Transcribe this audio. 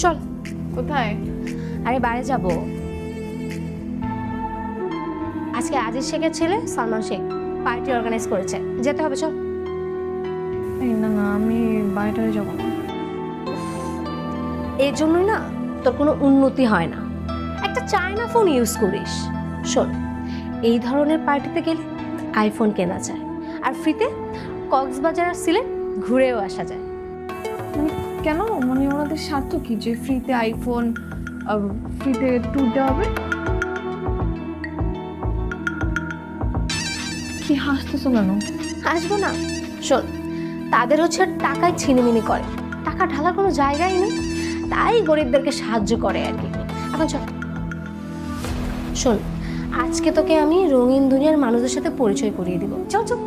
চল। কোথায়? আরে বাইরে যাব। আজকে আজিজ শেখের ছেলে সালমান শেখ পার্টি অর্গানাইজ করেছে, যেতে হবে, চল। এই না না, আমি বাইরে যাব না। এই জন্যই না তোর কোনো উন্নতি হয় না, একটা চায়না ফোন ইউজ করিস। শোন, এই ধরনের পার্টিতে গেলে আইফোন কেনা যায়, আর ফ্রিতে কক্সবাজার আর সিলেট ঘুরেও আসা যায়। মানে কেন? মানে ওনাদের স্বার্থ কি যে ফ্রিতে আইফোন, ফ্রিতে ট্যুর দেওয়া হবে? কি হাসতেছো কেন? আসবো না? শোন, তাদের হচ্ছে টাকায় ছিনিমিনি করে, টাকা ঢালার কোনো জায়গাই নেই, তাই গরিবদেরকে সাহায্য করে আর কি। এখন চল। শোন, আজকে তোকে আমি রঙিন দুনিয়ার মানুষদের সাথে পরিচয় করিয়ে দিব, চল চল।